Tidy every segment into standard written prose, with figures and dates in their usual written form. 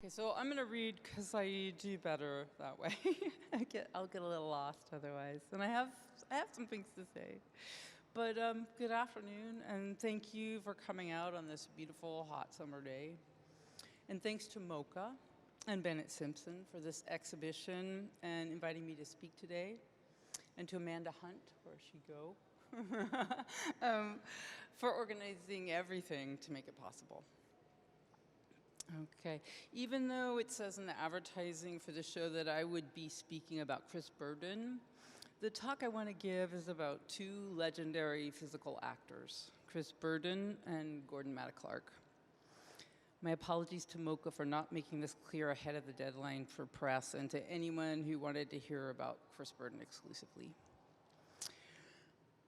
Okay, so I'm going to read because I do better that way. I'll get a little lost otherwise. And I have some things to say. But good afternoon, and thank you for coming out on this beautiful, hot summer day. And thanks to MOCA and Bennett Simpson for this exhibition and inviting me to speak today. And to Amanda Hunt, where'd she go? For organizing everything to make it possible. Okay, even though it says in the advertising for the show that I would be speaking about Chris Burden, the talk I want to give is about two legendary physical actors, Chris Burden and Gordon Matta Clark. My apologies to MOCA for not making this clear ahead of the deadline for press and to anyone who wanted to hear about Chris Burden exclusively.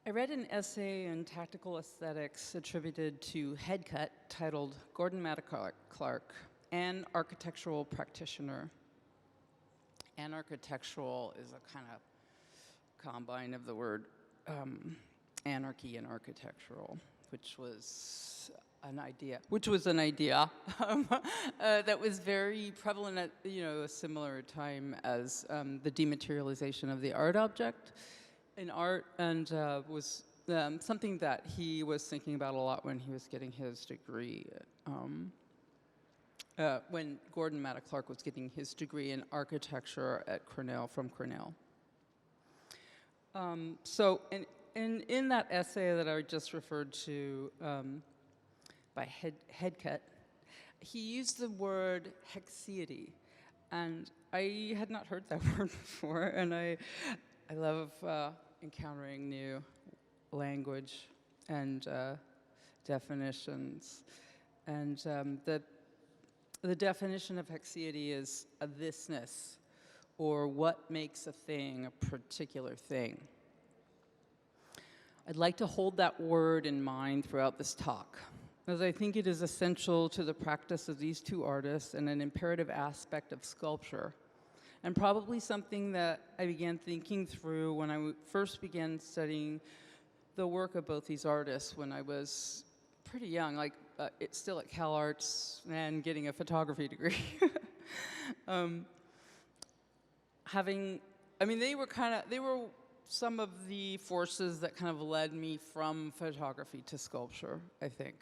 I read an essay in Tactical Aesthetics attributed to Headcut titled Gordon Matta Clark, an architectural practitioner. An architectural is a kind of combine of the word anarchy and architectural, which was an idea that was very prevalent at a similar time as the dematerialization of the art object in art, and was something that he was thinking about a lot when he was getting his degree. When Gordon Matta Clark was getting his degree in architecture at Cornell, from Cornell. So in that essay that I just referred to by Headcut, he used the word haxiety, and I had not heard that word before, and I love encountering new language and definitions. And the definition of haxiety is a thisness, or what makes a thing a particular thing. I'd like to hold that word in mind throughout this talk, as I think it is essential to the practice of these two artists and an imperative aspect of sculpture, and probably something that I began thinking through when I first began studying the work of both these artists when I was pretty young, like it's still at CalArts and getting a photography degree. They were some of the forces that kind of led me from photography to sculpture, I think.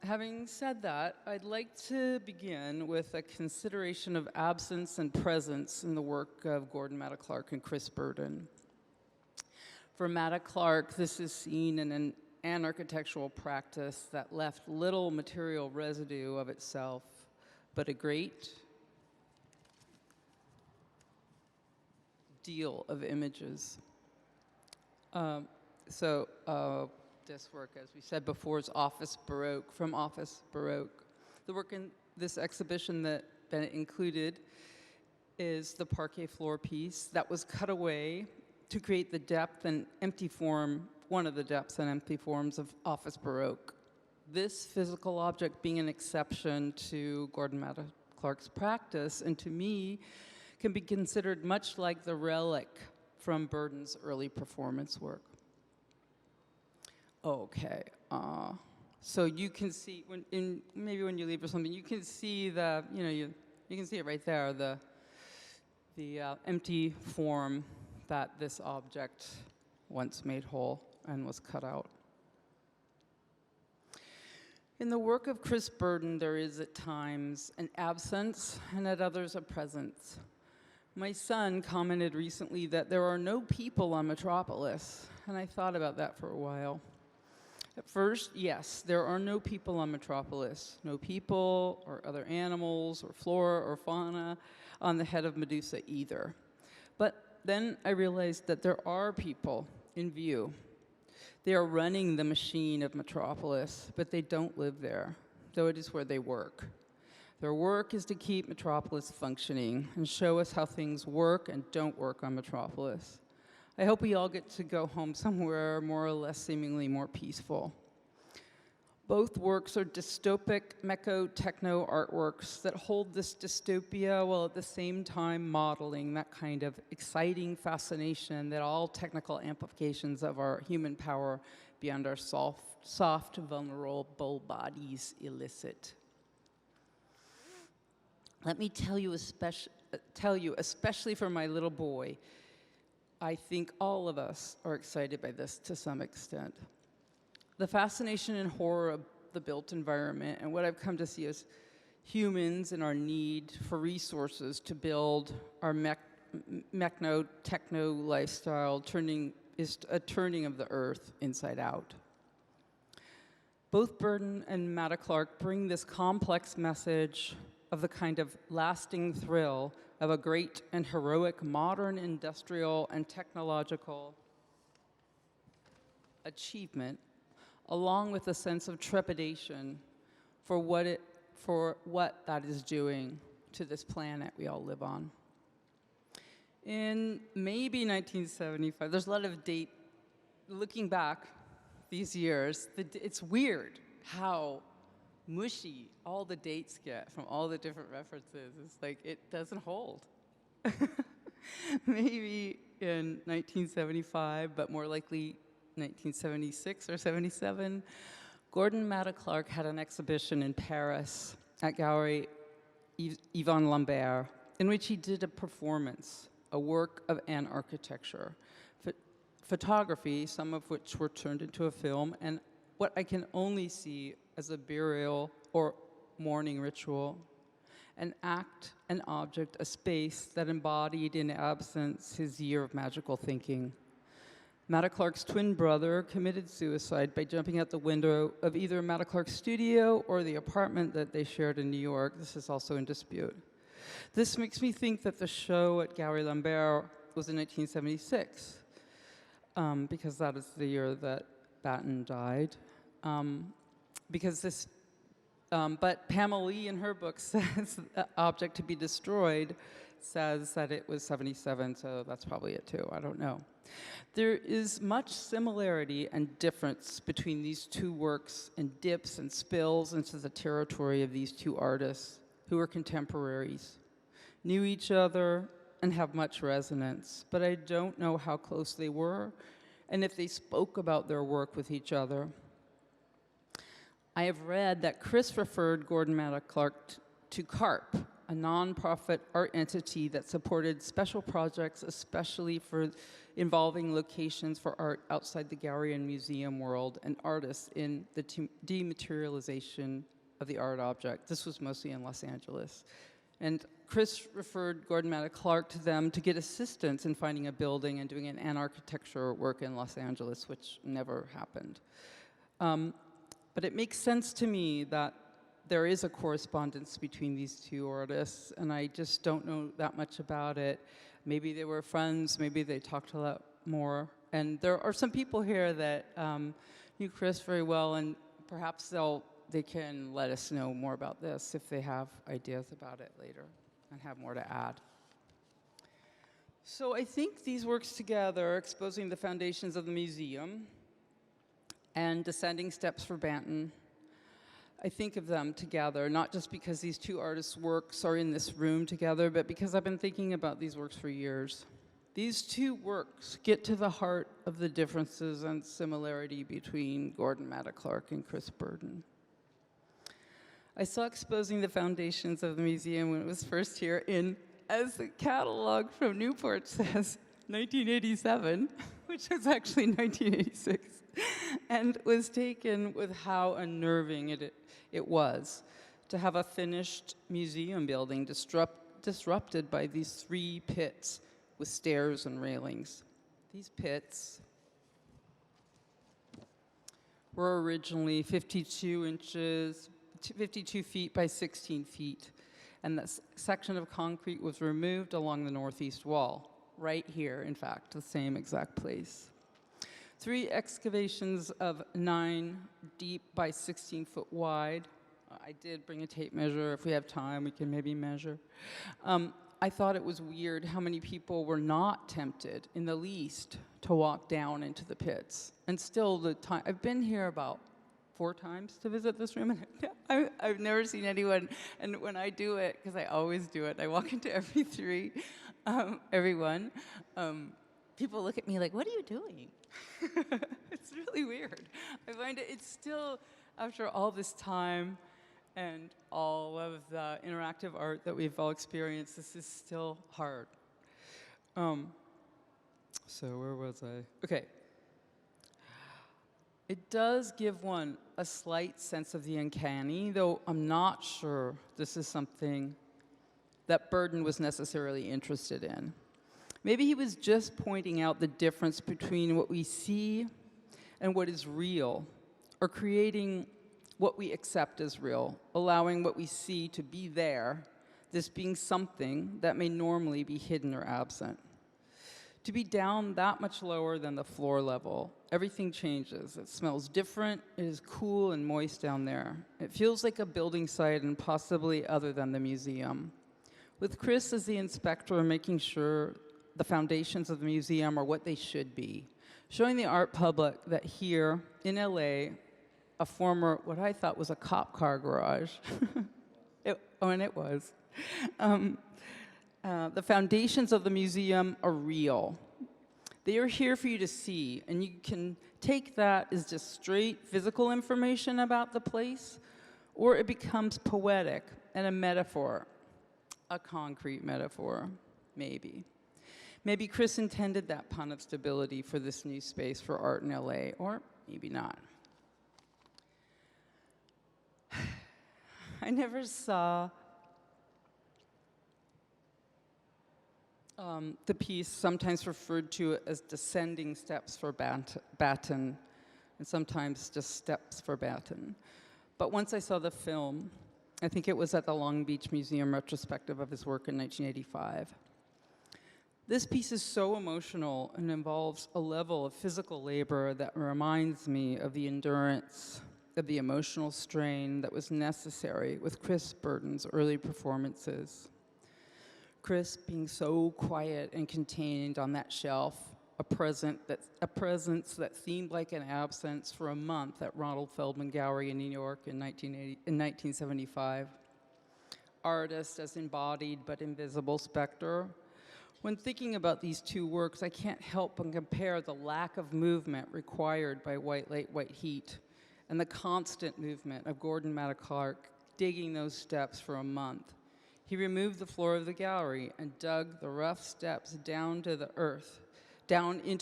Having said that, I'd like to begin with a consideration of absence and presence in the work of Gordon Matta Clark and Chris Burden. For Matta Clark, this is seen in an architectural practice that left little material residue of itself, but a great deal of images. This work, as we said before, is Office Baroque, from Office Baroque. The work in this exhibition that Bennett included is the parquet floor piece that was cut away to create the depth and empty form, one of the depths and empty forms of Office Baroque. This physical object being an exception to Gordon Matta Clark's practice, and to me, can be considered much like the relic from Burden's early performance work. Okay, so you can see, maybe when you leave or something, you can see you can see it right there, the empty form that this object once made whole and was cut out. In the work of Chris Burden, there is at times an absence and at others a presence. My son commented recently that there are no people on Metropolis, and I thought about that for a while. At first, yes, there are no people on Metropolis, no people or other animals or flora or fauna on the head of Medusa either. But then I realized that there are people in view. They are running the machine of Metropolis, but they don't live there, though it is where they work. Their work is to keep Metropolis functioning and show us how things work and don't work on Metropolis. I hope we all get to go home somewhere more or less seemingly more peaceful. Both works are dystopic, mecho-techno artworks that hold this dystopia while at the same time modeling that kind of exciting fascination that all technical amplifications of our human power beyond our soft, vulnerable bodies elicit. Let me tell you, especially for my little boy, I think all of us are excited by this to some extent. The fascination and horror of the built environment and what I've come to see as humans and our need for resources to build our techno lifestyle is a turning of the earth inside out. Both Burden and Matta Clark bring this complex message of the kind of lasting thrill of a great and heroic modern industrial and technological achievement, along with a sense of trepidation for what that is doing to this planet we all live on. In maybe 1975, there's a lot of looking back these years, it's weird how mushy all the dates get from all the different references. It's like, it doesn't hold. Maybe in 1975, but more likely 1976 or 77, Gordon Matta Clark had an exhibition in Paris at Gallery Yvon Lambert, in which he did a performance, a work of an architecture, photography, some of which were turned into a film, and what I can only see as a burial or mourning ritual, an act, an object, a space that embodied in absence his year of magical thinking. Matta Clark's twin brother committed suicide by jumping out the window of either Matta Clark's studio or the apartment that they shared in New York. This is also in dispute. This makes me think that the show at Gallery Lambert was in 1976, because that is the year that Batten died. But Pamela Lee in her book says the object to be destroyed says that it was 77, so that's probably it too, I don't know. There is much similarity and difference between these two works and dips and spills into the territory of these two artists who were contemporaries, knew each other and have much resonance, but I don't know how close they were and if they spoke about their work with each other. I have read that Chris referred Gordon Matta Clark to CARP, a nonprofit art entity that supported special projects, especially for involving locations for art outside the gallery and museum world and artists in the dematerialization of the art object. This was mostly in Los Angeles. And Chris referred Gordon Matta Clark to them to get assistance in finding a building and doing an architecture work in Los Angeles, which never happened. But it makes sense to me that there is a correspondence between these two artists, and I just don't know that much about it. Maybe they were friends, maybe they talked a lot more. And there are some people here that knew Chris very well, and perhaps they can let us know more about this if they have ideas about it later and have more to add. So I think these works together, exposing the foundations of the museum and Descending Steps for Banton, I think of them together, not just because these two artists' works are in this room together, but because I've been thinking about these works for years. These two works get to the heart of the differences and similarity between Gordon Matta Clark and Chris Burden. I saw Exposing the Foundations of the Museum when it was first here in, as the catalog from Newport says, 1987, which was actually 1986, and was taken with how unnerving it was to have a finished museum building disrupted by these three pits with stairs and railings. These pits were originally 52 feet by 16 feet, and this section of concrete was removed along the northeast wall, right here, in fact, the same exact place. 3 excavations of 9 deep by 16 foot wide. I did bring a tape measure. If we have time, we can maybe measure. I thought it was weird how many people were not tempted in the least to walk down into the pits. And still, I've been here about 4 times to visit this room, and I've never seen anyone, and when I do it, because I always do it, I walk into every one, people look at me like, what are you doing? It's really weird. I find it's still, after all this time, and all of the interactive art that we've all experienced, this is still hard. So where was I? Okay. It does give one a slight sense of the uncanny, though I'm not sure this is something that Burden was necessarily interested in. Maybe he was just pointing out the difference between what we see and what is real, or creating what we accept as real, allowing what we see to be there, this being something that may normally be hidden or absent. To be down that much lower than the floor level, everything changes. It smells different, it is cool and moist down there. It feels like a building site and possibly other than the museum. With Chris as the inspector, making sure the foundations of the museum are what they should be, showing the art public that here in LA, a former, what I thought was a cop car garage, and it was, the foundations of the museum are real. They are here for you to see, and you can take that as just straight physical information about the place, or it becomes poetic and a metaphor, a concrete metaphor, maybe. Maybe Chris intended that pun of stability for this new space for art in LA, or maybe not. I never saw the piece sometimes referred to as descending steps for Batten, and sometimes just steps for Batten. But once I saw the film, I think it was at the Long Beach Museum retrospective of his work in 1985. This piece is so emotional and involves a level of physical labor that reminds me of the endurance, of the emotional strain that was necessary with Chris Burden's early performances. Chris being so quiet and contained on that shelf, a presence that seemed like an absence for a month at Ronald Feldman Gallery in New York in 1975. Artist as embodied but invisible specter. When thinking about these two works, I can't help but compare the lack of movement required by White Light, White Heat and the constant movement of Gordon Matta Clark digging those steps for a month. He removed the floor of the gallery and dug the rough steps down into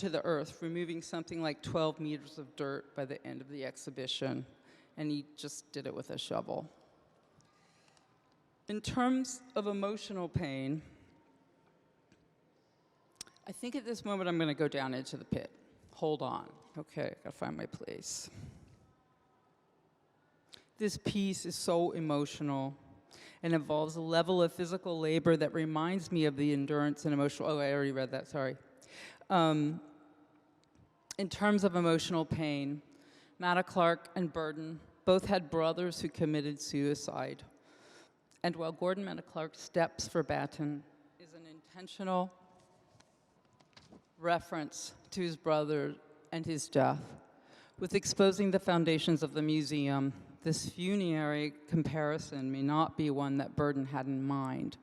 the earth, removing something like 12 meters of dirt by the end of the exhibition, and he just did it with a shovel. In terms of emotional pain, I think at this moment I'm going to go down into the pit. Hold on. Okay, gotta find my place. This piece is so emotional and involves a level of physical labor that reminds me of the endurance and emotional, oh, I already read that, sorry. In terms of emotional pain, Matta Clark and Burden both had brothers who committed suicide. And while Gordon Matta Clark's Steps for Batten is an intentional reference to his brother and his death, with exposing the foundations of the museum, this funerary comparison may not be one that Burden had in mind.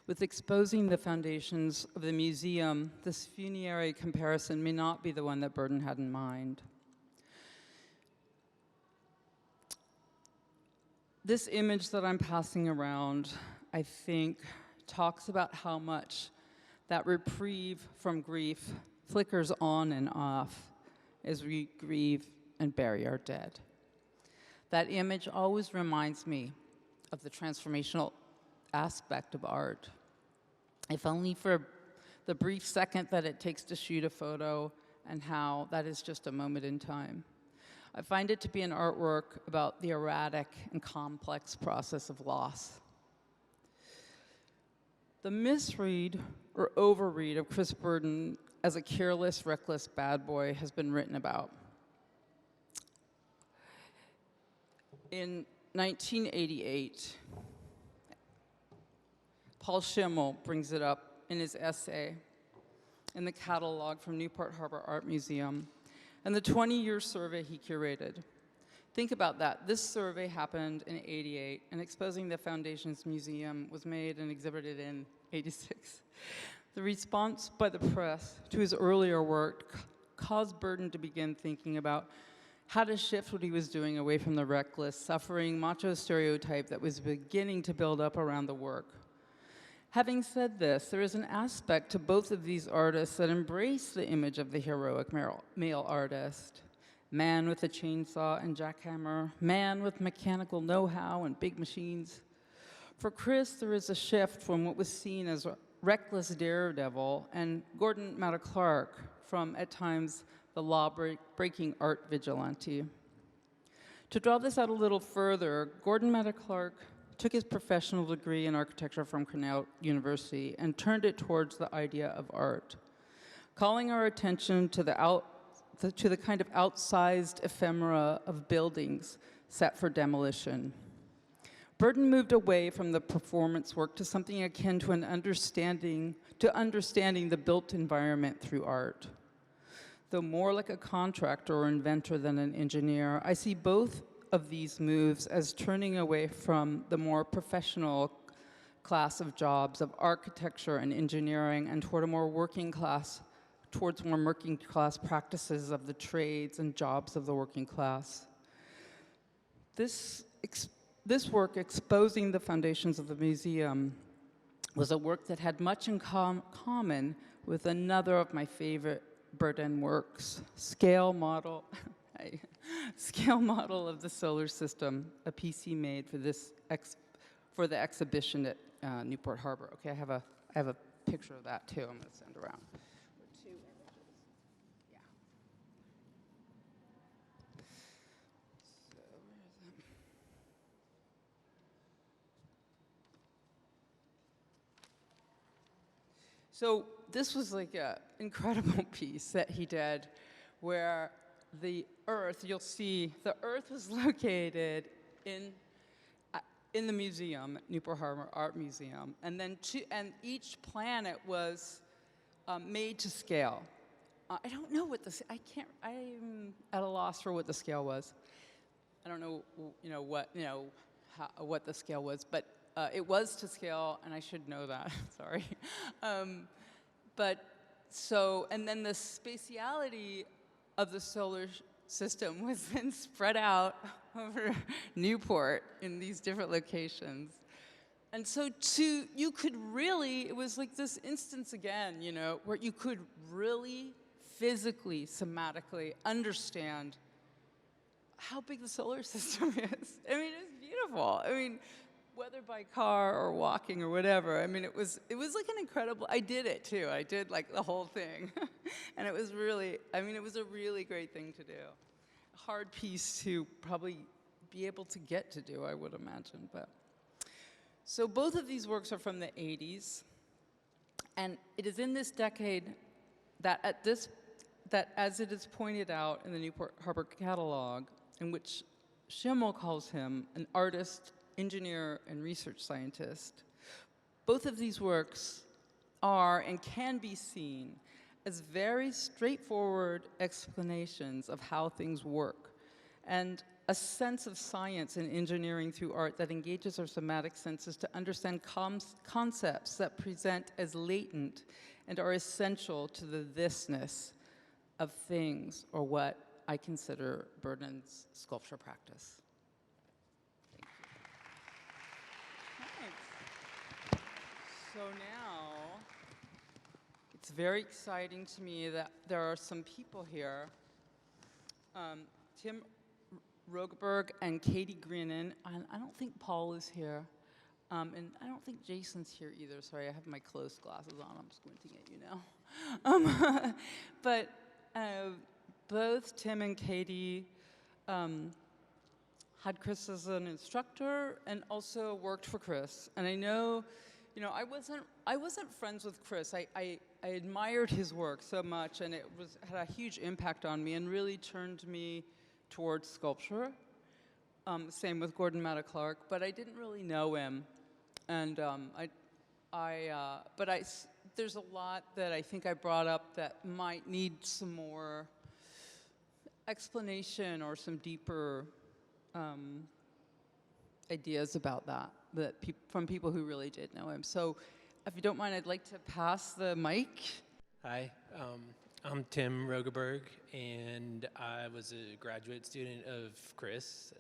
With exposing the foundations of the museum, this funerary comparison may not be the one that Burden had in mind. This image that I'm passing around, I think, talks about how much that reprieve from grief flickers on and off as we grieve and bury our dead. That image always reminds me of the transformational aspect of art. If only for the brief second that it takes to shoot a photo and how that is just a moment in time. I find it to be an artwork about the erratic and complex process of loss. The misread or overread of Chris Burden as a careless, reckless bad boy has been written about. In 1988, Paul Schimmel brings it up in his essay in the catalog from Newport Harbor Art Museum and the 20-year survey he curated. Think about that. This survey happened in '88, and Exposing the Foundations Museum was made and exhibited in '86. The response by the press to his earlier work caused Burden to begin thinking about how to shift what he was doing away from the reckless, suffering, macho stereotype that was beginning to build up around the work. Having said this, there is an aspect to both of these artists that embrace the image of the heroic male artist. Man with a chainsaw and jackhammer, man with mechanical know-how and big machines. For Chris, there is a shift from what was seen as a reckless daredevil and Gordon Matta Clark from, at times, the law-breaking art vigilante. To draw this out a little further, Gordon Matta Clark took his professional degree in architecture from Cornell University and turned it towards the idea of art, calling our attention to the kind of outsized ephemera of buildings set for demolition. Burton moved away from the performance work to something akin to understanding the built environment through art. Though more like a contractor or inventor than an engineer, I see both of these moves as turning away from the more professional class of jobs of architecture and engineering and towards more working class practices of the trades and jobs of the working class. This work, exposing the foundations of the museum, was a work that had much in common with another of my favorite Burton works, Scale Model of the Solar System, a piece he made for the exhibition at Newport Harbor. Okay, I have a picture of that too. I'm going to send around. Two images. Yeah. So where is it? So this was like an incredible piece that he did, where the Earth, you'll see, the Earth was located in the museum, Newport Harbor Art Museum, and then each planet was made to scale. I don't know what I'm at a loss for what the scale was. I don't know, what the scale was, but it was to scale, and I should know that. Sorry, and then the spatiality of the solar system was then spread out over Newport in these different locations. And so you could really, it was like this instance again, where you could really physically, somatically understand how big the solar system is. I mean, it's beautiful. I mean, whether by car or walking or whatever, I mean, it was like an incredible, I did it too. I did like the whole thing. And it was really, it was a really great thing to do. A hard piece to probably be able to get to do, I would imagine, but. So both of these works are from the 80s, and it is in this decade that as it is pointed out in the Newport Harbor catalog, in which Schimmel calls him an artist, engineer, and research scientist, both of these works are and can be seen as very straightforward explanations of how things work, and a sense of science and engineering through art that engages our somatic senses to understand concepts that present as latent and are essential to the thisness of things, or what I consider Burton's sculpture practice. Thank you. Thanks. So now, it's very exciting to me that there are some people here. Tim Rogeberg and Katie Greenan. I don't think Paul is here. And I don't think Jason's here either. Sorry, I have my closed glasses on. I'm squinting at you now. But both Tim and Katie had Chris as an instructor and also worked for Chris. And I know, I wasn't friends with Chris. I admired his work so much, and it had a huge impact on me and really turned me towards sculpture. Same with Gordon Matta Clark, but I didn't really know him. And there's a lot that I think I brought up that might need some more explanation or some deeper ideas about that from people who really did know him. So if you don't mind, I'd like to pass the mic. Hi, I'm Tim Rogerberg, and I was a graduate student of Chris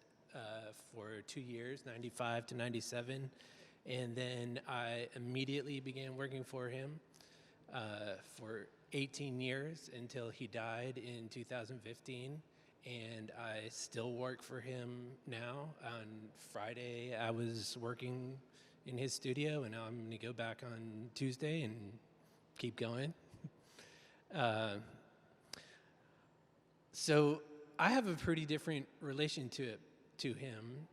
for 2 years, 95 to 97. And then I immediately began working for him for 18 years until he died in 2015. And I still work for him now. On Friday, I was working in his studio, and now I'm going to go back on Tuesday and keep going. So I have a pretty different relation to him.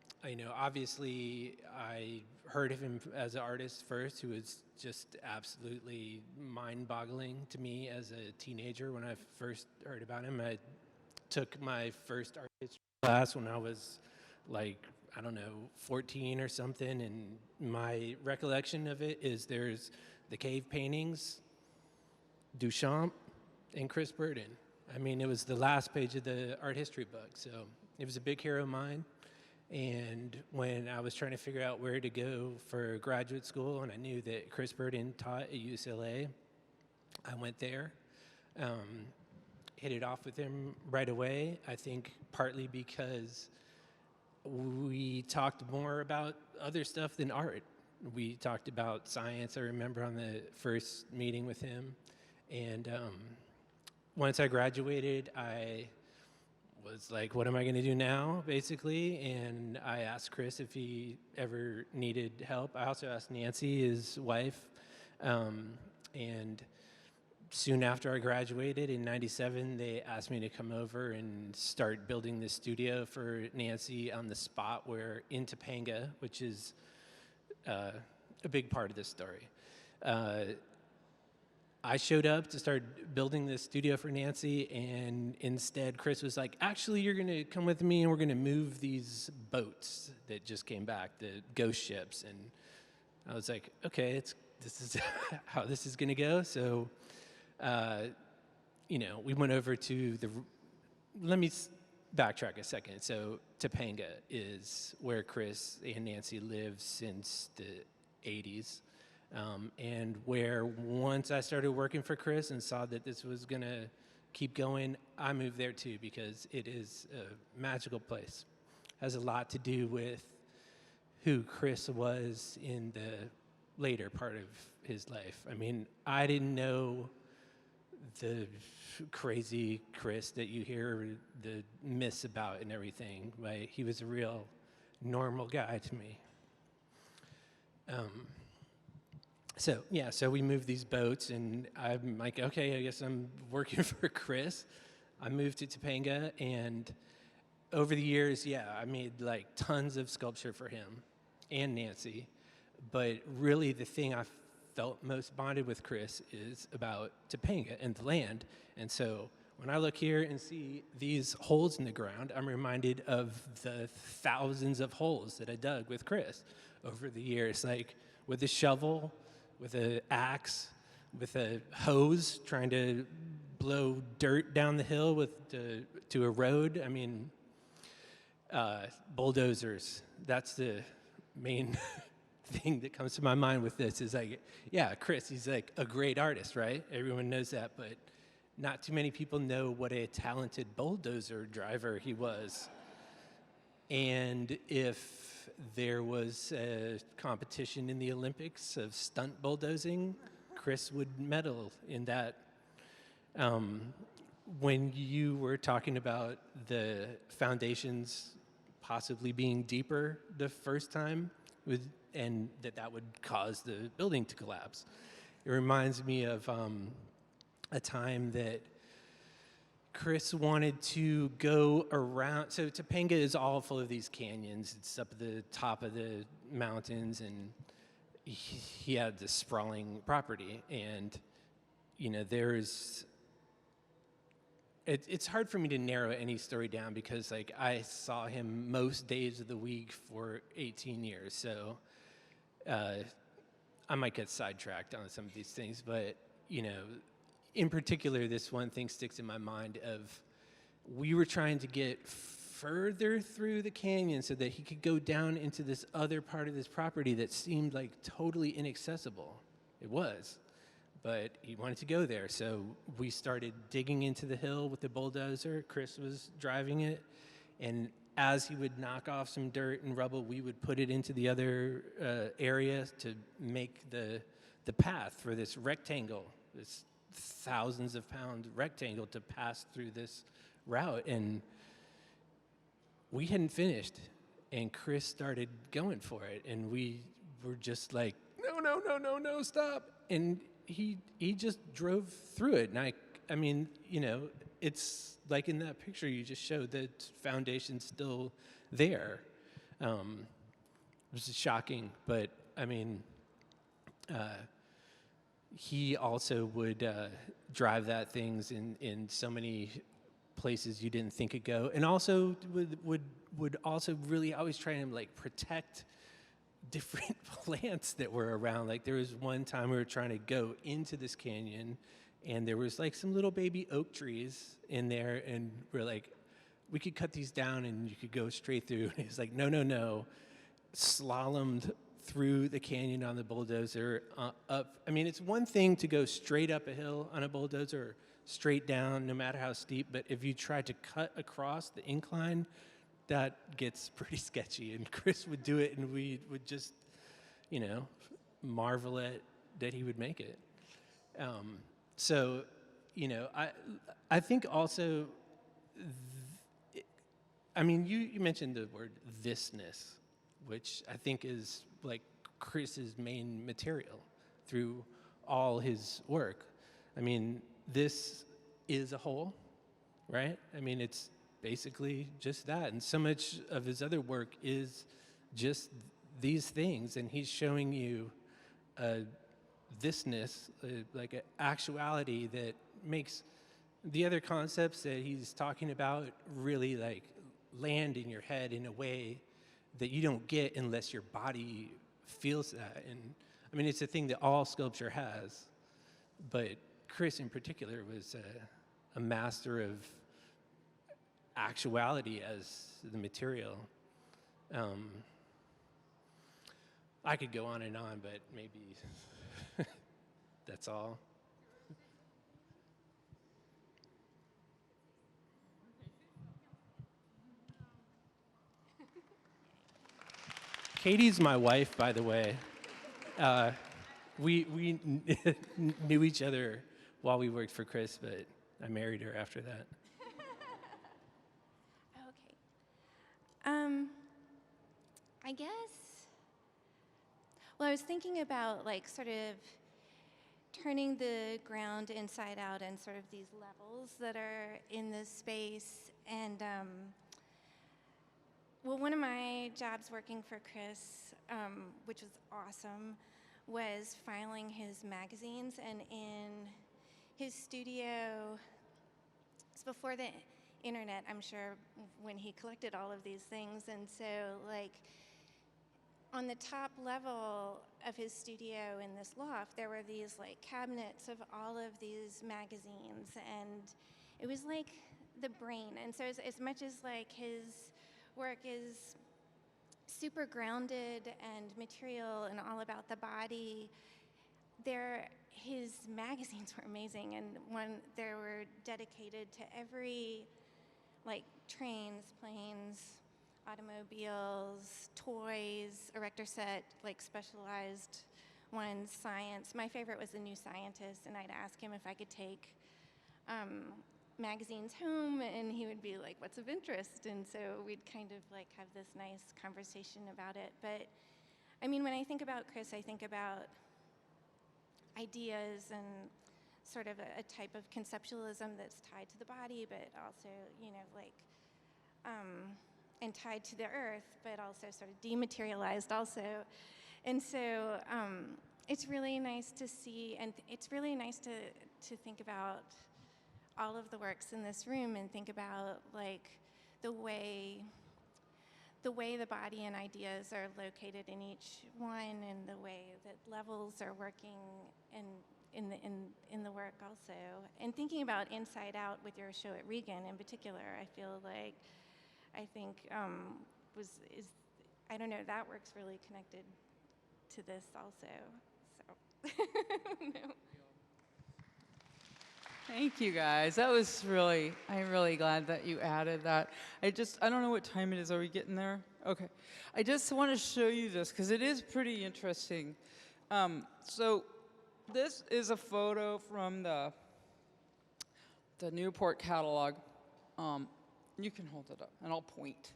Obviously, I heard of him as an artist first, who was just absolutely mind-boggling to me as a teenager when I first heard about him. I took my first art history class when I was like, I don't know, 14 or something, and my recollection of it is there's the cave paintings, Duchamp, and Chris Burden. I mean, it was the last page of the art history book, so it was a big hero of mine. And when I was trying to figure out where to go for graduate school, and I knew that Chris Burden taught at UCLA, I went there, hit it off with him right away. I think partly because we talked more about other stuff than art. We talked about science, I remember, on the first meeting with him. And once I graduated, I was like, what am I going to do now, basically? And I asked Chris if he ever needed help. I also asked Nancy, his wife. And soon after I graduated in 97, they asked me to come over and start building this studio for Nancy on the spot in Topanga, which is a big part of this story. I showed up to start building this studio for Nancy, and instead Chris was like, actually, you're gonna come with me and we're gonna move these boats that just came back, the ghost ships. And I was like, okay, this is how this is gonna go. So, we went over to let me backtrack a second. So Topanga is where Chris and Nancy lived since the 80s. And where once I started working for Chris and saw that this was going to keep going, I moved there too, because it is a magical place. It has a lot to do with who Chris was in the later part of his life. I mean, I didn't know the crazy Chris that you hear the myths about and everything, right? He was a real normal guy to me. So we moved these boats, and I'm like, okay, I guess I'm working for Chris. I moved to Topanga, and over the years, I made like tons of sculpture for him and Nancy. But really, the thing I felt most bonded with Chris is about Topanga and the land. And so when I look here and see these holes in the ground, I'm reminded of the thousands of holes that I dug with Chris over the years, like with a shovel, with an axe, with a hose, trying to blow dirt down the hill to a road. I mean, bulldozers. That's the main thing that comes to my mind with this is like, Chris, he's like a great artist, right? Everyone knows that, but not too many people know what a talented bulldozer driver he was. And if there was a competition in the Olympics of stunt bulldozing, Chris would medal in that. When you were talking about the foundations possibly being deeper the first time, and that would cause the building to collapse, it reminds me of a time that Chris wanted to go around. So Topanga is all full of these canyons. It's up at the top of the mountains, and he had this sprawling property. And, it's hard for me to narrow any story down because, like, I saw him most days of the week for 18 years. So I might get sidetracked on some of these things, but, in particular, this one thing sticks in my mind of we were trying to get further through the canyon so that he could go down into this other part of this property that seemed like totally inaccessible. It was. but he wanted to go there. So we started digging into the hill with the bulldozer. Chris was driving it. And as he would knock off some dirt and rubble, we would put it into the other area to make the path for this rectangle, this thousands of pound rectangle to pass through this route. And we hadn't finished, and Chris started going for it, and we were just like, no, stop. And he just drove through it. And I mean, you know, it's like in that picture you just showed, the foundation's still there. It was shocking, but I mean, he also would drive that things in so many places you didn't think it'd go, and also would also really always try and like protect different plants that were around. Like there was one time we were trying to go into this canyon, and there was like some little baby oak trees in there, and we're like, we could cut these down and you could go straight through. And he's like, no, slalomed through the canyon on the bulldozer up. I mean, it's one thing to go straight up a hill on a bulldozer, or straight down, no matter how steep, but if you try to cut across the incline, that gets pretty sketchy. And Chris would do it, and we would just, you know, marvel at that he would make it. So, you know, I think also, I mean, you mentioned the word thisness, which I think is like Chris's main material through all his work. I mean, this is a whole, right? I mean, it's basically just that. And so much of his other work is just these things. And he's showing you a thisness, like an actuality that makes the other concepts that he's talking about really like land in your head in a way that you don't get unless your body feels that. And I mean, it's a thing that all sculpture has, but Chris in particular was a master of actuality as the material. I could go on and on, but maybe that's all. Katie's my wife, by the way. We knew each other while we worked for Chris, but I married her after that. Okay. I guess, well, I was thinking about like sort of turning the ground inside out and sort of these levels that are in this space. And well, one of my jobs working for Chris, which was awesome, was filing his magazines. And in his studio, it's before the internet, I'm sure, when he collected all of these things. And so, like, on the top level of his studio in this loft, there were these, like, cabinets of all of these magazines. And it was like the brain. And so as much as, like, his work is super grounded and material and all about the body, his magazines were amazing, and they were dedicated to every, like, trains, planes, automobiles, toys, erector set, like specialized ones, science. My favorite was The New Scientist, and I'd ask him if I could take magazines home, and he would be like, what's of interest? And so we'd kind of like have this nice conversation about it. But I mean, when I think about Chris, I think about ideas and sort of a type of conceptualism that's tied to the body, but also, you know, like, and tied to the earth, but also sort of dematerialized also. And so it's really nice to see, and it's really nice to think about all of the works in this room and think about, like, the way the body and ideas are located in each one, and the way that levels are working in the work also. And thinking about Inside Out with your show at Regan in particular, I think I don't know, that work's really connected to this also. So no. Thank you, guys. That was really, I'm really glad that you added that. I don't know what time it is. Are we getting there? Okay. I just want to show you this because it is pretty interesting. So this is a photo from the Newport catalog. You can hold it up and I'll point.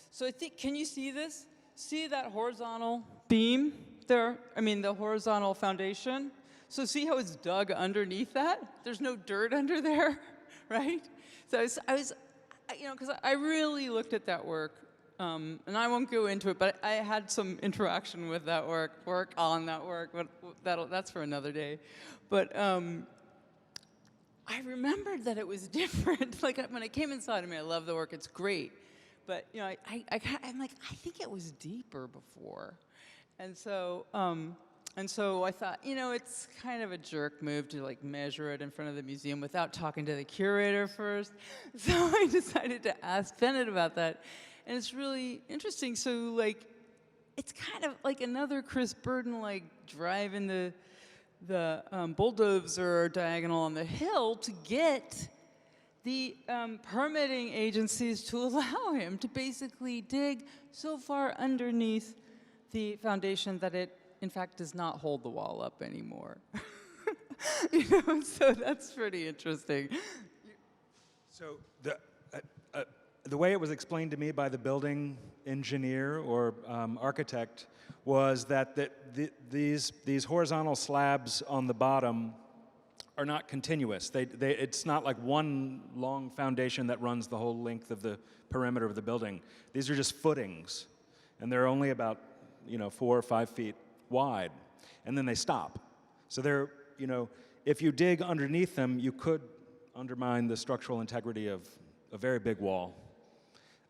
So I think, can you see this? See that horizontal beam there? I mean, the horizontal foundation? So see how it's dug underneath that? There's no dirt under there, right? So because I really looked at that work, and I won't go into it, but I had some interaction with that work on that work, but that's for another day. But I remembered that it was different. Like when I came inside, I mean, I love the work, it's great. But you know, I'm like, I think it was deeper before. And so I thought, you know, it's kind of a jerk move to like measure it in front of the museum without talking to the curator first. So I decided to ask Bennett about that. And it's really interesting. So like, it's kind of like another Chris Burden, like driving the bulldozer diagonal on the hill to get the permitting agencies to allow him to basically dig so far underneath the foundation that it, in fact, does not hold the wall up anymore. You know, so that's pretty interesting. So the way it was explained to me by the building engineer or architect was that these horizontal slabs on the bottom are not continuous. It's not like one long foundation that runs the whole length of the perimeter of the building. These are just footings, and they're only about 4 or 5 feet wide, and then they stop. So they're, if you dig underneath them, you could undermine the structural integrity of a very big wall.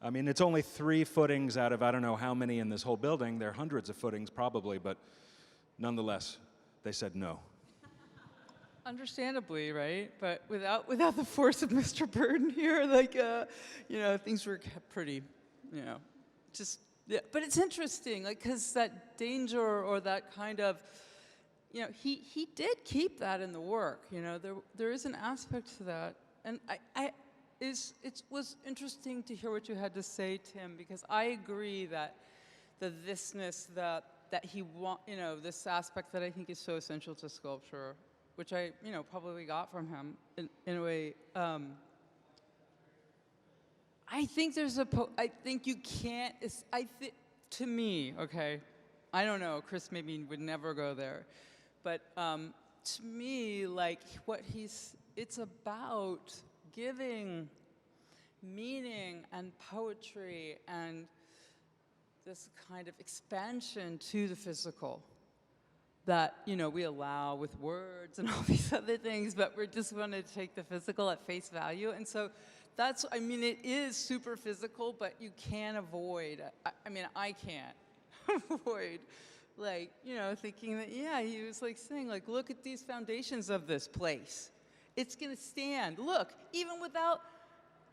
I mean, it's only 3 footings out of I don't know how many in this whole building. There are hundreds of footings probably, but nonetheless, they said no. Understandably, right? But without the force of Mr. Burden here, like, things were kept pretty, just, yeah. But it's interesting, like, because that danger or that kind of, he did keep that in the work, there is an aspect to that. And it was interesting to hear what you had to say, Tim, because I agree that the thisness that he this aspect that I think is so essential to sculpture, which I, probably got from him in a way. I think I think you can't, to me, okay, I don't know, Chris maybe would never go there, but to me, like, it's about giving meaning and poetry and this kind of expansion to the physical that, we allow with words and all these other things, but we just want to take the physical at face value. And so it is super physical, but you can't avoid, I can't avoid, like, thinking that, yeah, he was like saying, like, look at these foundations of this place. It's going to stand, look, even without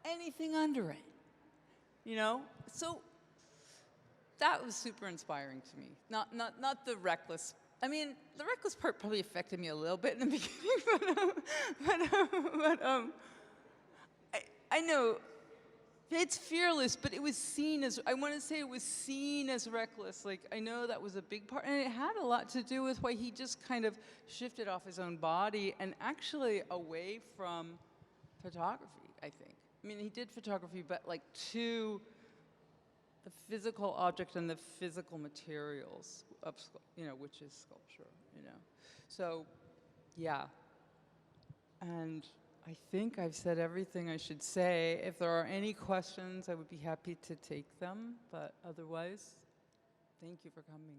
anything under it, So that was super inspiring to me. Not the reckless. The reckless part probably affected me a little bit in the beginning, I know it's fearless, but it was seen as, I want to say it was seen as reckless. Like, I know that was a big part, and it had a lot to do with why he just kind of shifted off his own body and actually away from photography, I think. He did photography, but like to the physical object and the physical materials of, which is sculpture, So, yeah. And I think I've said everything I should say. If there are any questions, I would be happy to take them. But otherwise, thank you for coming.